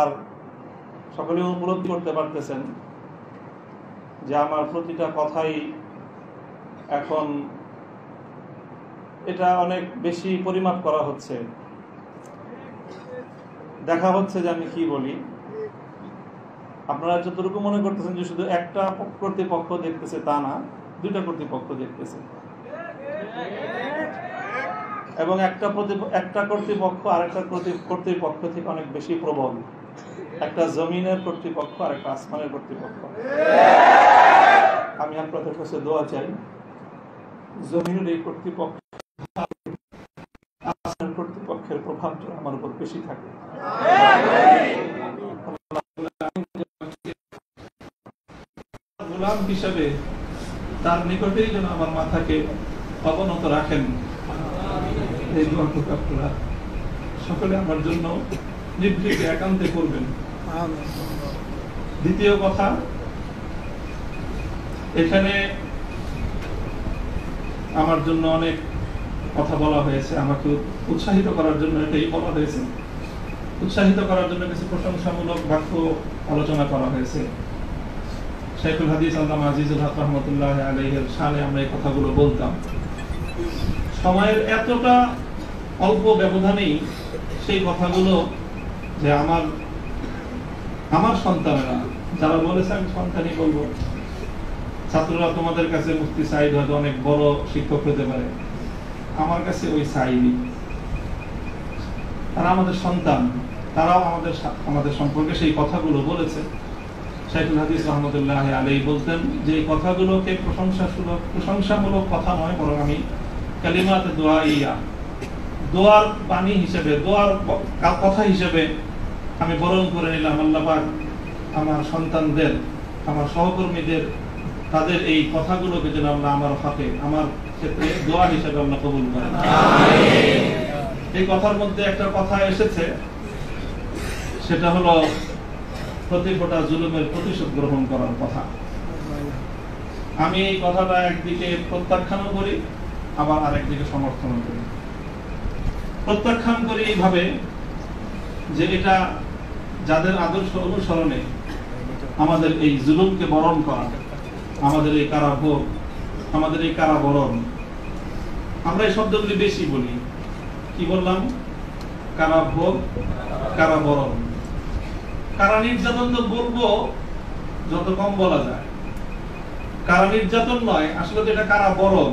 আর সকলে উপলব্ধি করতে পারতেছেন যে আমার প্রতিটা কথাই এখন এটা অনেক বেশি পরিমাপ করা হচ্ছে, দেখা হচ্ছে যে আমি কি বলি। আপনারা যতটুকু মনে করতেছেন যে শুধু একটা কর্তৃপক্ষ দেখতেছে, তা না, দুইটা কর্তৃপক্ষ দেখতেছে, এবং একটা কর্তৃপক্ষ আরেকটা কর্তৃপক্ষ থেকে অনেক বেশি প্রবল। একটা জমিনের কর্তৃপক্ষ আর একটা আসমানের কর্তৃপক্ষ। আমি আপনাদের কাছে দোয়া চাই, জমিনের এই কর্তৃপক্ষ আসমানের কর্তৃপক্ষের প্রভাব যেন আমার উপর বেশি থাকে। গোলাম হিসাবে তার নিকটেই যেন আমার মাথাকে অবনত রাখেন। এই দোয়াটুকু আপনারা সকলে আমার জন্য নিভৃতে একান্তে করবেন। দ্বিতীয় কথা, এখানে আমার জন্য অনেক কথা বলা হয়েছে, আমাকে উৎসাহিত করার জন্য এটাই বলা হয়েছে। উৎসাহিত করার জন্য কিছু প্রশংসামূলক বাক্য আলোচনা করা হয়েছে। শাইখুল হাদিস আল্লামা আজিজুল হক রহমতুল্লাহ আলাইহির শানে আমরা এই কথাগুলো বলতাম। সময়ের এতটা অল্প ব্যবধানেই সেই কথাগুলো যে আমার সন্তানেরা যারা বলেছে, আমি সন্তানই বলবো, ছাত্ররা তোমাদের কাছে মুফতি সাইদ হয়তো অনেক বড় শিক্ষক হতে পারে, আমার কাছে ওই সাইদই। তারা আমাদের সন্তান, তারাও আমাদের সম্পর্কে সেই কথাগুলো বলেছে। শাইখুল হাদিস রহমতুল্লাহ আলাইহি বলতেন যে এই কথাগুলোকে প্রশংসামূলক কথা নয়, বরং আমি কালিমাত দোয়াইয়া, দোয়ার বাণী হিসেবে, দোয়ার কথা হিসেবে আমি বরণ করে নিলাম। আল্লাহ পাক আমার সন্তানদের, আমার সহকর্মীদের, তাদের এই কথাগুলোকে যেন আল্লাহ আমার হকে, আমার ক্ষেত্রে দোয়া হিসেবে আল্লাহ কবুল করেন। এই কথার মধ্যে একটা কথা এসেছে, সেটা হলো প্রতি ফোঁটা জুলুমের প্রতিশোধ গ্রহণ করার কথা। আমি এই কথাটা একদিকে প্রত্যাখ্যানও করি, আবার আরেকদিকে সমর্থন করি। প্রত্যাখ্যান করি এইভাবে যে এটা যাদের আদর্শ অনুসরণে আমাদের এই জুলুমকে বরণ করা, আমাদের এই কারাভোগ, আমাদের এই কারাবরণ, আমরা এই শব্দগুলি বেশি বলি। কি বললাম? কারাভোগ, কারাবরণ। কারা নির্যাতন তো বলবো যত কম বলা যায়, কারা নির্যাতন নয়, আসলে তো এটা কারাবরণ।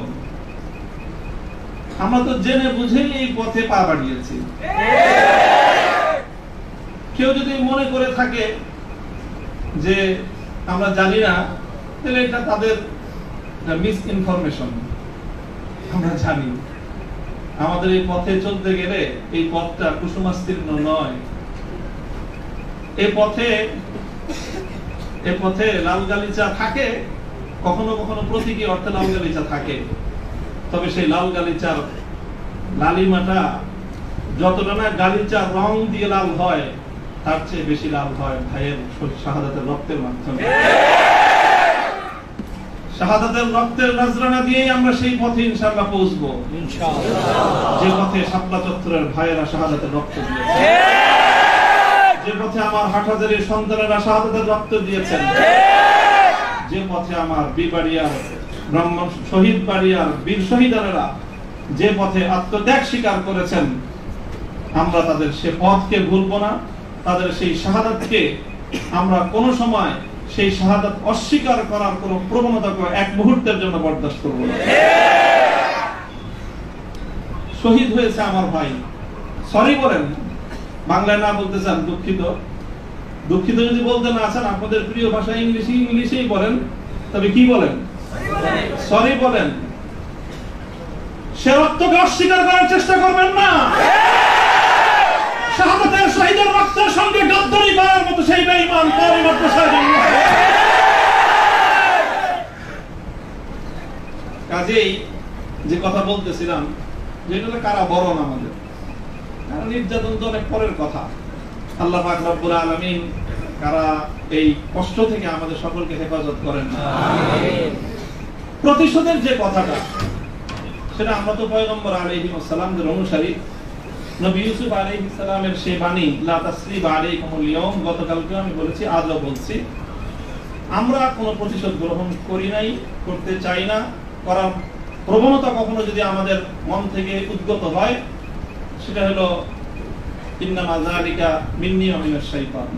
আমরা তো জেনে বুঝেই এই পথে পা বাড়িয়েছি। কেউ যদি মনে করে থাকে যে আমরা জানি না, তাহলে এটা তাদের মিস ইনফরমেশন। আমরা জানি আমাদের এই পথে চলতে গেলে এই পথটা কুসুমাস্তীর্ণ নয়। এই পথে লাল গালিচা থাকে, কখনো কখনো প্রতীকী অর্থে লাল গালিচা থাকে, তবে সেই লাল গালিচার লালিমাটা যতটা না গালিচার রং দিয়ে লাল হয়, তার চেয়ে বেশি লাল হয় ভাইয়ের শাহাদাতের রক্তের মাধ্যমে। শাহাদাতের রক্তের নজরানা দিয়েই আমরা সেই পথে ইনশাআল্লাহ পৌঁছবো, যে পথে শাপলা চত্বরের ভাইয়েরা শাহাদাতের রক্ত দিয়েছে, যে পথে আমার হাটহাজারীর সন্তানেরা শাহাদাতের রক্ত দিয়েছেন, যে পথে আমার বিবাড়িয়ার ব্রাহ্মণ শহীদ বাড়িয়ার বীর শহীদানেরা যে পথে আত্মত্যাগ স্বীকার করেছেন, আমরা তাদের সে পথকে ভুলবো না। তাদের সেই শাহাদাতকে আমরা কোনো সময় সেই শাহাদাত অস্বীকার করার কোন প্রবণতাকে এক মুহূর্তের জন্য বরদাস্ত করব না। শহীদ হয়েছে আমার ভাই, সরি বলেন, বাংলায় না বলতে চান দুঃখিত, দুঃখিত যদি বলতে না চান, আপনাদের প্রিয় ভাষা ইংলিশেই বলেন, তবে কি বলেন? সরি বলেন। সে রক্তকে অস্বীকার করার চেষ্টা করবেন না। শাহাদাতের শহীদের রক্তের সঙ্গে গাদ্দারি করার মতো সেই বেঈমান তারই মাত্র সাহায্য। কাজেই যে কথা বলতেছিলাম, যেটা কারাবরণ আমাদের, কারা নির্যাতন তো অনেক পরের কথা। আল্লাহ পাক রব্বুল আলামিন কারা এই কষ্ট থেকে আমাদের সকলকে হেফাজত করেন। আমিন। প্রতিশোধের যে কথাটা, সেটা আমরা তো পয়গম্বর আলাইহিস সালামদের অনুসারী, নবী ইউসুফ আলাইহিস সালামের সেই বাণী লা তাসরিবা আলাইকুমুল ইয়াওম, গতকালকে আমি বলেছি, আজও বলছি, আমরা কোনো প্রতিশোধ গ্রহণ করি নাই, করতে চাই না। করার প্রবণতা কখনো যদি আমাদের মন থেকে উদ্গত হয়, সেটা হলো ইন্নামা যালিকা মিন্নি ওয়া মিনাশ শাইতান,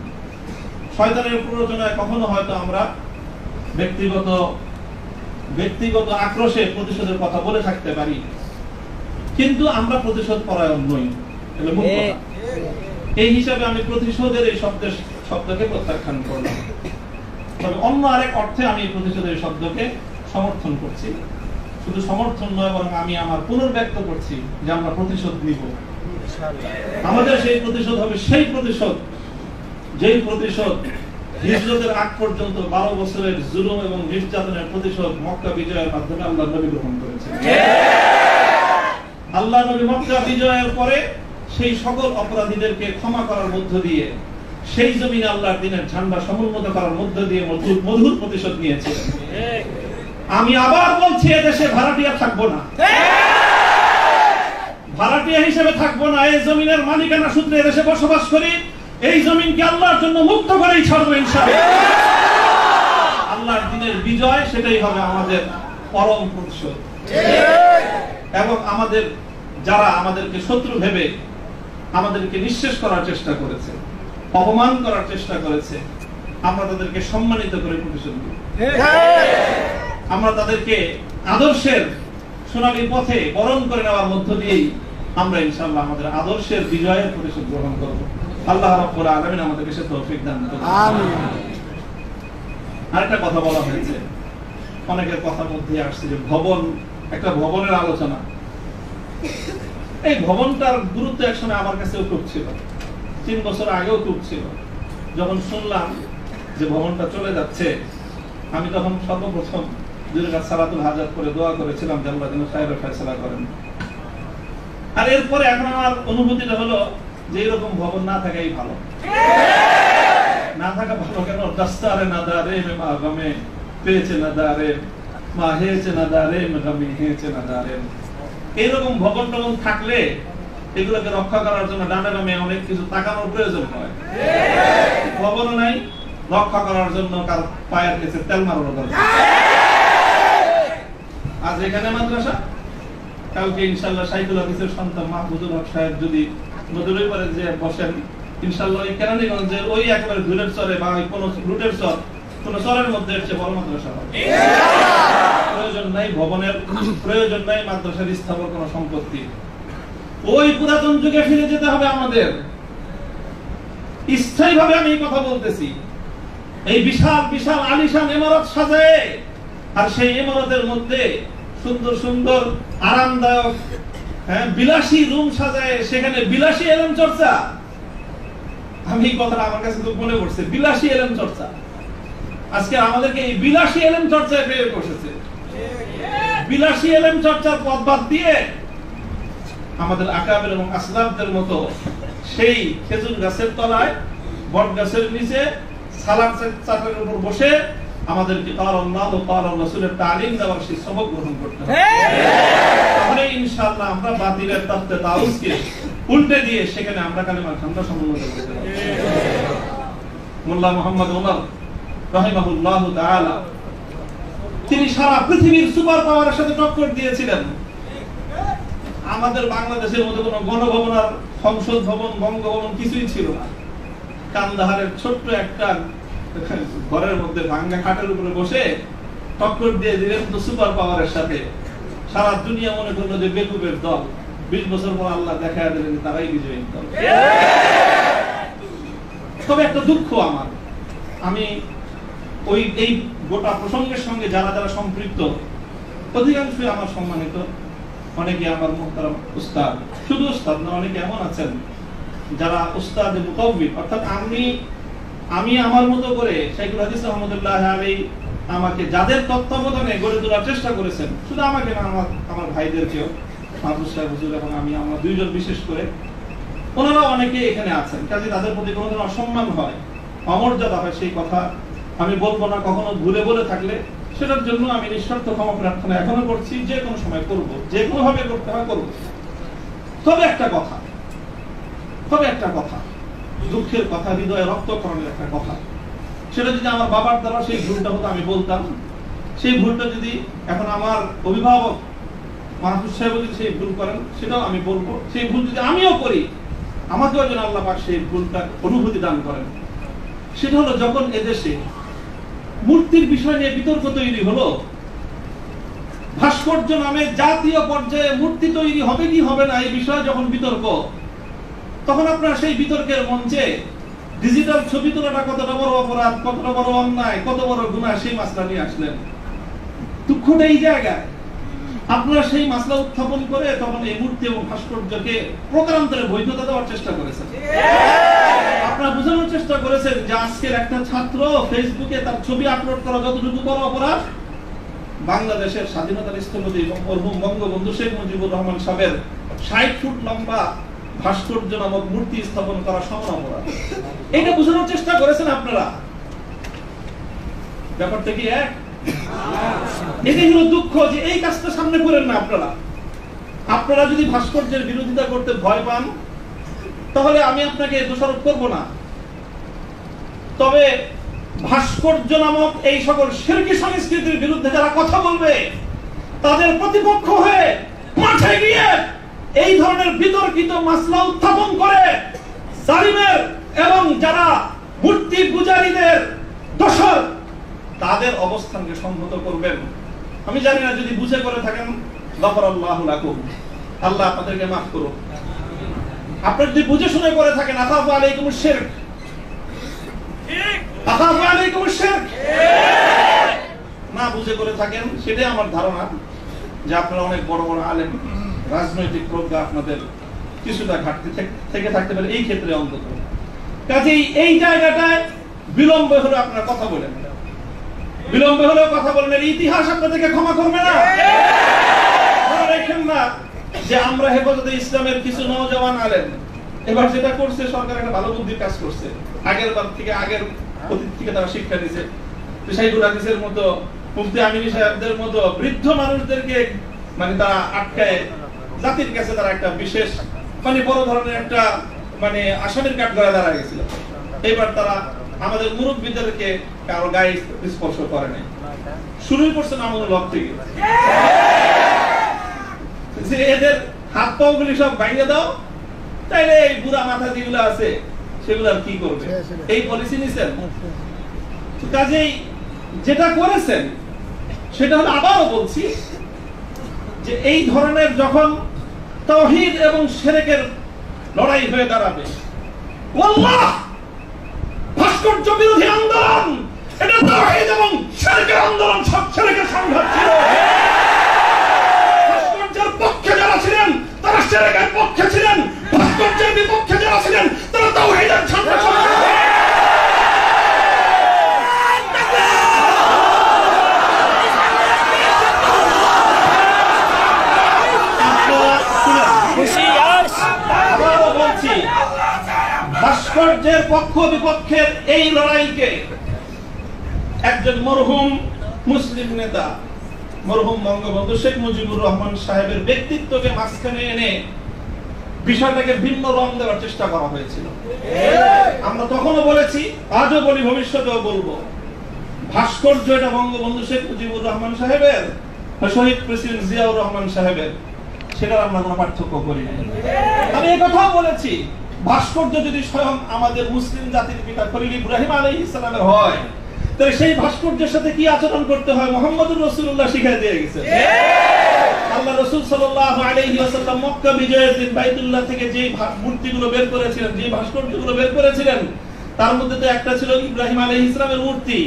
শয়তানের প্ররোচনায় কখনো হয়তো আমরা ব্যক্তিগত আক্রোশে প্রতিশোধের কথা বলে থাকতে পারি, কিন্তু আমরা প্রতিশোধ পরায়ণ নই। এটা মূল কথা। এই হিসাবে আমি প্রতিশোধের এই শব্দকে প্রত্যাখ্যান করলাম। তবে অন্য আরেক অর্থে আমি প্রতিশোধের শব্দকে সমর্থন করছি। শুধু সমর্থন নয়, বরং আমি আমার পুনর্ব্যক্ত করছি যে আমরা প্রতিশোধ নিব। আমাদের সেই প্রতিশোধ হবে সেই প্রতিশোধ, যেই প্রতিশোধ হিজরতের আগ পর্যন্ত 12 বছরের জুলুম এবং নির্যাতনের প্রতিশোধ মক্কা বিজয়ের মাধ্যমে আল্লাহ নবী গ্রহণ করেছেন। আল্লাহ নবী মক্কা বিজয়ের পরে সেই সকল অপরাধীদেরকে ক্ষমা করার মধ্য দিয়ে, সেই জমিনে আল্লাহর দ্বীনের ঝান্ডা সমুন্নত করার মধ্য দিয়ে মধুর প্রতিশোধ নিয়েছিলেন। আমি আবার বলছি, এদেশে ভাড়াটিয়া থাকবো না, ভাড়াটিয়া হিসেবে থাকবো না। এই জমিনের মালিকানা সূত্রে এদেশে বসবাস করি। এই জমিনকে আল্লাহর জন্য মুক্ত করেই ছাড়বো ইনশাআল্লাহ। আল্লাহর দ্বীনের বিজয়, সেটাই হবে আমাদের পরম প্রতিশোধ। এবং আমাদের যারা আমাদেরকে শত্রু ভেবে আমাদেরকে নিঃশেষ করার চেষ্টা করেছে, অপমান করার চেষ্টা করেছে, আমরা তাদেরকে সম্মানিত করে প্রতিশোধ দেব। আমরা তাদেরকে আদর্শের সোনালী পথে বরণ করে নেওয়ার মধ্য দিয়েই আমরা ইনশাআল্লাহ আমাদের আদর্শের বিজয়ের প্রতিশোধ গ্রহণ করব। আল্লাহ রাব্বুল আলামিন আমাদেরকে সে তৌফিক দান করুন। আমিন। আরেকটা কথা বলা হয়েছে, অনেকের কথার মধ্যে আসছে যে ভবন, একটা ভবনের আলোচনা। এই ভবনটার গুরুত্ব একসময় আমার কাছেও খুব ছিল, 3 বছর আগেও খুব ছিল। যখন শুনলাম যে ভবনটা চলে যাচ্ছে, আমি তখন সর্বপ্রথম দুই রাকাত সালাতুল হাজাত করে দোয়া করেছিলাম যে আল্লাহ যেন খায়রের ফয়সালা করেন। আর এরপরে এখন আমার অনুভূতিটা হলো যে এরকম ভবন না থাকাই ভালো। না থাকা ভালো কেন? দাস্তারে না দারে মে মা গমে পেয়েছে না দারে মা হেয়েছে না দারে মে গমে হেয়েছে না দারে। এইরকম ভবন টবন থাকলে এগুলোকে রক্ষা করার জন্য ডানে বামে অনেক কিছু তাকানোর প্রয়োজন হয়। ভবনও নাই, রক্ষা করার জন্য কার পায়ের কাছে তেল মারানোর দরকার। আজ এখানে মাদ্রাসা, কালকে ইনশাআল্লাহ শাইখুল হাদিসের সন্তান মাহমুদুল হক সাহেব যদি নদীর পারে যে বসেন, ইনশাআল্লাহ এই কেরানীগঞ্জের ওই একেবারে ধুলের চরে বা কোন রুটের চর, কোন চরের মধ্যে এসে বড় মাদ্রাসা হবে। প্রয়োজন নাই ভবনের, প্রয়োজন নাই মাদ্রাসার স্থাপন কোন সম্পত্তি। ওই পুরাতন যুগে ফিরে যেতে হবে আমাদের। স্থায়ীভাবে আমি এই কথা বলতেছি। এই বিশাল বিশাল আলিশান ইমারত সাজায়, আর সেই ইমারতের মধ্যে সুন্দর সুন্দর আরামদায়ক বিলাসী রুম সাজায়, সেখানে বিলাসী এলেম চর্চা। আমি এই কথাটা আমার কাছে খুব মনে পড়ছে, বিলাসী এলেম চর্চা। আজকে আমাদেরকে এই বিলাসী এলেম চর্চায় পেয়ে বসেছে। বিলাসী এলেম চর্চার পথ বাদ দিয়ে আমাদের আকাবের এবং আসলাফদের মতো সেই খেজুর গাছের তলায়, বট গাছের নিচে সালাদ চাটার উপর বসে আমাদেরকে আল্লাহ ও আল্লাহর রাসূলের তালিম দেওয়ার সেই সবক গ্রহণ করতে হবে। তাহলে ইনশাআল্লাহ আমরা বাতিলের তত্ত্বে তাউসকে উল্টে দিয়ে সেখানে আমরা কালেমার ঠান্ডা সমন্বয় করতে পারব। মোল্লা মুহাম্মদ ওমর রাহিমাহুল্লাহ তাআলা, তিনি সারা পৃথিবীর সুপার পাওয়ারের সাথে টক্কর দিয়েছিলেন। আমাদের বাংলাদেশের মধ্যে কোনো গণভবন আর সংসদ ভবন, বঙ্গভবন কিছুই ছিল না। কান্দাহারের ছোট্ট একটা ঘরের মধ্যে ভাঙ্গা খাটের উপরে বসে টক্কর দিয়ে দিলেন তো সুপার পাওয়ারের সাথে। সারা দুনিয়া মনে করলো যে বেকুবের দল। 20 বছর পর আল্লাহ দেখা দিলেন তারাই বিজয়ী দল। তবে একটা দুঃখ আমার, আমি ওই এই গোটা প্রসঙ্গের সঙ্গে যারা যারা সম্পৃক্ত, অধিকাংশই আমার সম্মানিত, অনেকে আমার মুহতারাম উস্তাদ, শুধু উস্তাদ না, অনেকে এমন আছেন যারা উস্তাদ মুতাওবিব, অর্থাৎ আমি আমার মতো করে শাইখুল হাদিস রাহমাতুল্লাহ আলাইহি আমাকে যাদের তত্ত্বাবধানে গড়ে তোলার চেষ্টা করেছেন, শুধু আমাকে না, আমার ভাইদেরকেও, মাহফুজ সাহেব হুজুর এবং আমি, আমরা দুইজন বিশেষ করে, ওনারা অনেকে এখানে আছেন। কাজে তাদের প্রতি কোনো ধরনের অসম্মান হয়, অমর্যাদা হয়, সেই কথা আমি বলবো না। কখনো ভুলে বলে থাকলে সেটার জন্য আমি নিঃস্বার্থ ক্ষমা প্রার্থনা এখনো করছি, যে কোনো সময় করব, যে কোনো ভাবে করতে হয় করব। তবে একটা কথা, তবে একটা কথা, দুঃখের কথা, হৃদয়ে রক্তক্ষরণের একটা কথা, সেটা যদি আমার বাবার দ্বারা সেই ভুলটা হতো আমি বলতাম, সেই ভুলটা যদি এখন আমার অভিভাবক মাহফুজ সাহেব যদি সেই ভুল করেন সেটাও আমি বলবো। সেই ভুল যদি আমিও করি আমাকেও যেন আল্লাহ পাক সেই ভুলটা অনুভূতি দান করেন। সেটা হলো যখন এদেশে মূর্তির বিষয় নিয়ে বিতর্ক তৈরি হলো, ভাস্কর্য নামে জাতীয় পর্যায়ে মূর্তি তৈরি হবে কি হবে না এই বিষয়ে যখন বিতর্ক, তখন আপনারা সেই বিতর্কের মঞ্চে ডিজিটাল ছবি তোলাটা কতটা বড় অপরাধ, কতটা বড় অন্যায়, কত বড় গুনাহ সেই মাসলা নিয়ে আসলেন। দুঃখটা এই জায়গায়, আপনারা সেই মাসলা উত্থাপন করে তখন এই মূর্তি এবং ভাস্কর্যকে প্রকারান্তরে বৈধতা দেওয়ার চেষ্টা করেছেন। আপনারা বোঝানোর চেষ্টা করেছেন যে আজকের একটা ছাত্র ফেসবুকে তার ছবি আপলোড করা যতটুকু বড় অপরাধ, বাংলাদেশের স্বাধীনতার স্থপতি মরহুম বঙ্গবন্ধু শেখ মুজিবুর রহমান সাহেবের 60 ফুট লম্বা ভাস্কর্য নামক মূর্তি স্থাপন করা সমান অপরাধ। এটা বোঝানোর চেষ্টা করেছেন আপনারা। ব্যাপারটা কি এক? এটাই হলো দুঃখ যে এই কাজটা সামনে করেন না আপনারা। আপনারা যদি ভাস্কর্যের বিরোধিতা করতে ভয় পান তাহলে আমি আপনাকে দোষারোপ করব না, তবে ভাস্কর্য নামক এই সকল শিরকি সংস্কৃতির বিরুদ্ধে যারা কথা বলবে তাদের প্রতিপক্ষ হয়ে মাঠে গিয়ে এই ধরনের বিতর্কিত মাসলা উত্থাপন করে জালিমের এবং যারা মূর্তি পূজারীদের দোষর তাদের অবস্থানকে সংহত করবেন। আমি জানি না যদি বুঝে করে থাকেন গফরাল্লাহু লাকুম, আল্লাহ আপনাদেরকে মাফ করুন। আপনি যদি বুঝে শুনে করে থাকেন আখাফু আলাইকুমুশ শিরক, আখাফু আলাইকুমুশ শিরক, না বুঝে করে থাকেন সেটাই আমার ধারণা যে আপনারা অনেক বড় বড় আলেম, রাজনৈতিক প্রজ্ঞা আপনাদের কিছুটা ঘাটতি থেকে থাকতে পারে এই ক্ষেত্রে অন্তত। কাজেই এই জায়গাটায় বিলম্ব হলে আপনারা কথা বলেন, বিলম্ব হলেও কথা বলেন, ইতিহাস আপনাদেরকে ক্ষমা করবে না। মনে রাখেন না যে আমরা হেফাজতে ইসলামের কিছু নওজওয়ান আলেম এবার যেটা করছে সরকার একটা ভালো বুদ্ধির কাজ করছে, আগের বার থেকে আগের অতীত থেকে তারা শিক্ষা দিয়েছে। শাইখুল হাদিসের মতো, মুফতি আমিনী সাহেবদের মতো বৃদ্ধ মানুষদেরকে মানে তারা আটকায় জাতির কাছে তারা একটা বিশেষ মানে বড় ধরনের একটা মানে আসামির কাঠ গড়ায় দাঁড়া গেছিল। এবার তারা আমাদের মুরব্বীদেরকে কারো গায়ে স্পর্শ করে নাই, শুরুই করছে মামুনুল হক থেকে যে এদের হাত পা গুলি সব ভাঙিয়ে দাও, তাইলে এই বুড়া মাথা যেগুলো আছে সেগুলো আর কি করবে, এই পলিসি নিছেন। কাজেই যেটা করেছেন সেটা হলো, আবারও বলছি যে এই ধরনের যখন তাওহীদ এবং শিরকের লড়াই হয়ে দাঁড়াবে, আল্লাহ ভাস্কর্য বিরোধী আন্দোলন এটা তাওহীদ এবং শিরকের আন্দোলন, সব শিরকের সংঘাত ছিল। ভাস্কর্যের পক্ষে যারা ছিলেন তারা শিরকের পক্ষে ছিলেন, ভাস্কর্যের বিপক্ষে যারা ছিলেন তারা তাওহীদের সংঘাত। ভাস্কর্যের পক্ষ বিপক্ষের এই লড়াইকে একজন মরহুম মুসলিম নেতা মরহুম বঙ্গবন্ধু শেখ মুজিবুর রহমান সাহেবের ব্যক্তিত্বকে মাঝখানে এনে বিষয়টাকে ভিন্ন রং দেওয়ার চেষ্টা করা হয়েছিল। আমরা তখনও বলেছি, আজও বলি, ভবিষ্যতেও বলবো, ভাস্কর্য এটা বঙ্গবন্ধু শেখ মুজিবুর রহমান সাহেবের, শহীদ প্রেসিডেন্ট জিয়াউর রহমান সাহেবের, সেটা আমরা কোনো পার্থক্য করি না। আমি এই কথাও বলেছি, ভাস্কর্য যদি স্বয়ং আমাদের মুসলিম জাতির পিতা খলিল ইব্রাহিম আলাইহিস সালামের হয় তাহলে সেই ভাস্কর্যের সাথে কি আচরণ করতে হয় মুহাম্মদুর রাসূলুল্লাহ শিখিয়ে দিয়ে গেছেন। আল্লাহ রাসূল সাল্লাল্লাহু আলাইহি ওয়াসাল্লাম মক্কা বিজয়ের দিন বাইতুল্লাহ থেকে যে মূর্তিগুলো বের করেছিলেন, যে ভাস্কর্যগুলো বের করেছিলেন, তার মধ্যে তো একটা ছিল ইব্রাহিম আলাইহিস সালামের মূর্তি।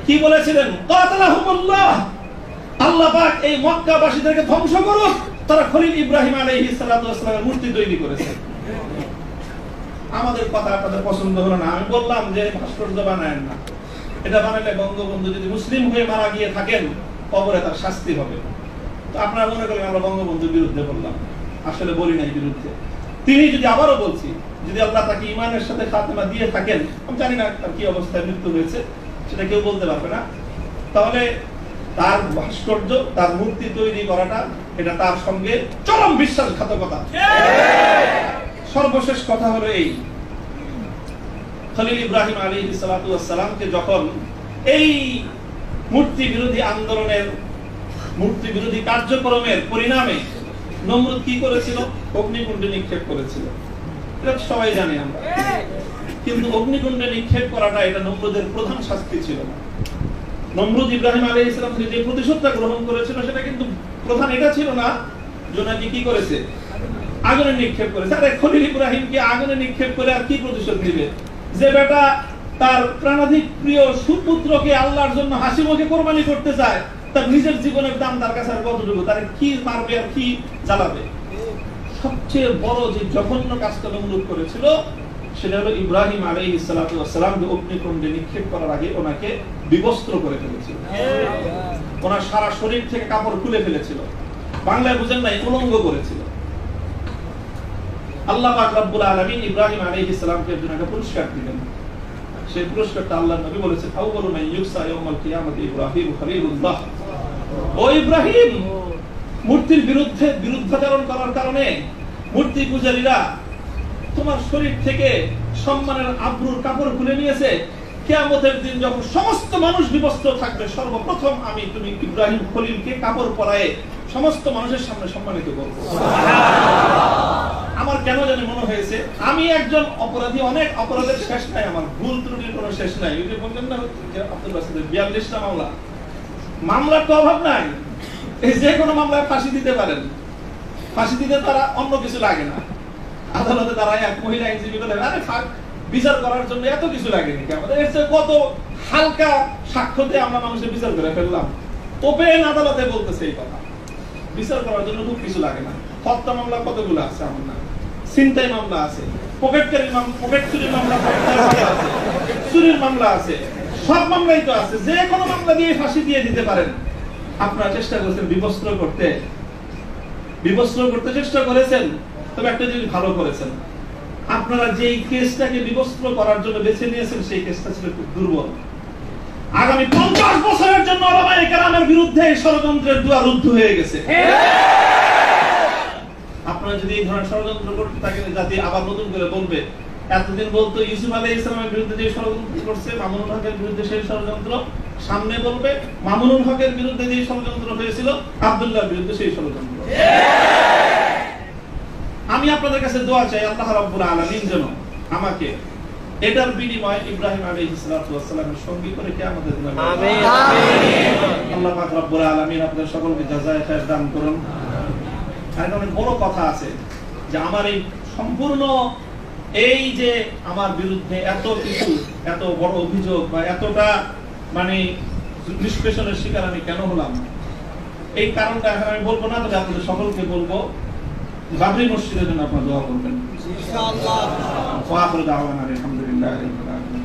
কি বলেছিলেন? কাতালাহুমুল্লাহ, আল্লাহ পাক এই মক্কাবাসীদেরকে ধ্বংস করুক, তারা খলিল ইব্রাহিম আলাইহিস সালাতু ওয়াস সালামের মূর্তি তৈরি করেছে। আমাদের কথা আপনাদের পছন্দ হলো না, আমি বললাম যে ভাস্কর্য বানায়েন না, এটা বানালে বঙ্গবন্ধু যদি মুসলিম হয়ে মারা গিয়ে থাকেন কবরে তার শাস্তি হবে। তো আপনারা মনে করেন আমরা বঙ্গবন্ধুর বিরুদ্ধে বললাম, আসলে বলি নাই বিরুদ্ধে। তিনি যদি, আবারও বলছি, যদি আল্লাহ তাকে ঈমানের সাথে খাতেমা দিয়ে থাকেন, আমি জানি না তার কি অবস্থায় মৃত্যু হয়েছে সেটা কেউ বলতে পারবে না, তাহলে তার ভাস্কর্য, তার মূর্তি তৈরি করাটা এটা তার সঙ্গে চরম বিশ্বাসঘাতকতা। সর্বশেষ কথা হলো এই, খলিল ইব্রাহিম আলাইহিস সালাতু ওয়াস সালামকে যখন এই মূর্তি বিরোধী আন্দোলনের, মূর্তি বিরোধী কার্যক্রমের পরিণামে নমরুদ কি করেছিল? অগ্নিকুণ্ডে নিক্ষেপ করেছিল। এটা সবাই জানি আমরা। কিন্তু অগ্নিকুণ্ডে নিক্ষেপ করাটা এটা নমরুদের প্রধান শাস্তি ছিল না। নমরুদ ইব্রাহিম আলাইহিস সালাম যে প্রতিশোধটা গ্রহণ করেছিল সেটা কিন্তু প্রধান এটা ছিল না যে নাকি কি করেছে, আগুনে নিক্ষেপ করেছে। আরে খলিল ইব্রাহিমকে আগুনে নিক্ষেপ করে আর কি প্রতিশোধ দিবে? যে বেটা তার প্রাণাধিক প্রিয় সুপুত্রকে আল্লাহর জন্য হাসি মুখে কোরবানি করতে চায়, তার নিজের জীবনের দাম তার কাছে আর কতটুকু, তার কি মারবে আর কি জ্বালাবে? সবচেয়ে বড় যে জঘন্য কাজটা নমরুদ করেছিল সেটা হলো ইব্রাহিম আলাইহিস সালাতু ওয়াস সালামকে অগ্নিকুণ্ডে নিক্ষেপ করার আগে ওনাকে বিবস্ত্র করে ফেলেছিল। ওনার সারা শরীর থেকে কাপড় খুলে ফেলেছিল, বাংলায় বুঝেন নাই, উলঙ্গ করেছিল। আল্লাহ পাক রব্বুল আলামিন ইব্রাহিম আলাইহিস সালামকে একজন একটা পুরস্কার দিলেন। সেই পুরস্কারটা আল্লাহর নবী বলেছেন, আউয়ালু মান ইউসা ইয়াউমাল কিয়ামাতি ইব্রাহিম খলিলুল্লাহ। ও ইব্রাহিম, মূর্তির বিরুদ্ধে বিরুদ্ধাচরণ করার কারণে মূর্তি পূজারীরা তোমার শরীর থেকে সম্মানের আবরুর কাপড় খুলে নিয়েছে। কিয়ামতের দিন যখন সমস্ত মানুষ বিবস্ত্র থাকবে, সর্বপ্রথম আমি তুমি ইব্রাহিম খলিলকে কাপড় পরায়ে সমস্ত মানুষের সামনে সম্মানিত করব। আমার কেন জানি মনে হয়েছে আমি একজন অপরাধী, অনেক অপরাধের শেষ নাই, আমার ভুল ত্রুটির কোনো শেষ নাই। ওই যে বললেন না আব্দুল বাসিদের 42টা মামলা, মামলার তো অভাব নাই। এই যে কোনো মামলায় ফাঁসি দিতে পারেন, ফাঁসি দিতে তারা অন্য কিছু লাগে না। আদালতে দাঁড়ায় এক মহিলা আইনজীবী বলে, আরে বিচার করার জন্য এত কিছু লাগেনি, আমাদের এর চেয়ে কত হালকা সাক্ষ্যতে আমরা মানুষের বিচার করে ফেললাম। ওপেন আদালতে বলতেছে এই কথা, বিচার করার জন্য খুব কিছু লাগে না। হত্যা মামলা কতগুলো আছে আমার না, ছিনতাই মামলা আছে, পকেট চুরির মামলা আছে, চুরির মামলা আছে, সব মামলাই তো আছে। যে কোনো মামলা দিয়ে ফাঁসি দিয়ে দিতে পারেন। আপনারা চেষ্টা করেছেন বিবস্ত্র করতে চেষ্টা করেছেন, তবে একটা জিনিস ভালো করেছেন, আপনারা যেই কেসটাকে বিবস্ত্র করার জন্য বেছে নিয়েছেন সেই কেসটা ছিল খুব দুর্বল। আগামী 50 বছরের জন্য ওলামায়ে কেরামের বিরুদ্ধে এই ষড়যন্ত্রের দুয়ার রুদ্ধ হয়ে গেছে। আপনারা যদি এই ধরনের ষড়যন্ত্র করতে থাকেন, জাতি আবার নতুন করে বলবে, এতদিন বলতো ইউসুফ আলাইহিস সালামের বিরুদ্ধে যে ষড়যন্ত্র করছে, মামুনুল হকের বিরুদ্ধে সেই ষড়যন্ত্র, সামনে বলবে মামুনুল হকের বিরুদ্ধে যে ষড়যন্ত্র হয়েছিল, আব্দুল্লাহর বিরুদ্ধে সেই ষড়যন্ত্র। আমি আপনাদের কাছে দোয়া চাই, আল্লাহ রাব্বুল আলামিন যেন আমাকে এটার বিনিময়ে ইব্রাহিম আলাইহিস সালাতু ওয়াস সালামের সঙ্গী করে কিয়ামতের দিনে আমিন আমিন। আল্লাহ পাক রব্বুল আলামিন আপনাদের সকলকে জাযায়ে খায়র দান করুন। আর অনেক বড় কথা আছে যে আমার এই সম্পূর্ণ এই যে আমার বিরুদ্ধে এত কিছু, এত বড় অভিযোগ বা এতটা মানে নিষ্পেষণের শিকার আমি কেন হলাম, এই কারণটা এখন আমি বলবো না, তবে আপনাদের সকলকে বলবো বাবরি মসজিদের জন্য আপনারা দোয়া করবেন ইনশাআল্লাহ। ওয়া আখিরু দাওয়ানা আলহামদুলিল্লাহি রাব্বিল আলামিন।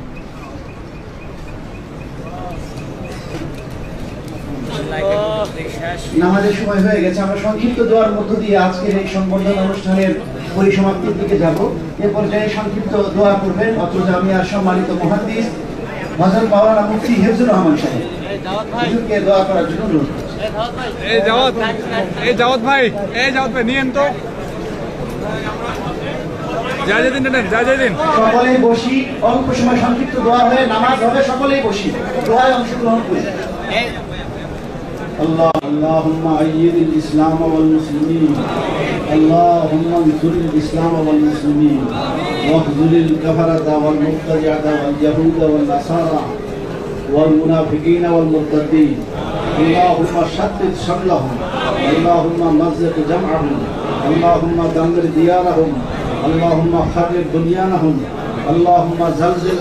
নামাজের সময় হয়ে গেছে, আমরা সংক্ষিপ্ত দোয়ার মধ্য দিয়ে আজকের এই সংবর্ধনা অনুষ্ঠানের পরিসমাপ্তির দিকে যাব। এ পর্যায়ে সংক্ষিপ্ত দোয়া করবেন অত্র জামিয়ার সম্মানিত মুহাদ্দিস হযরত মাওলানা মুফতি হিফজুর রহমান সাহেব। হুজুরকে দোয়া করার জন্য অনুরোধ করছি। এই জাওয়াত ভাই নিয়েন তো, সকলেই বসি, অল্প সময় সংক্ষিপ্ত দোয়া হয়ে নামাজ হবে, সকলেই বসি, দোয়ায় অংশগ্রহণ করি। اللهم أيد الإسلام والمسلمين، اللهم انصر الإسلام والمسلمين، واخذل الكفرة والمبتدعة واليهود والنصارى والمنافقين والمرتدين، اللهم شتت شملهم، اللهم مزق جمعهم، اللهم دمر ديارهم، اللهم خرب بنيانهم، اللهم زلزل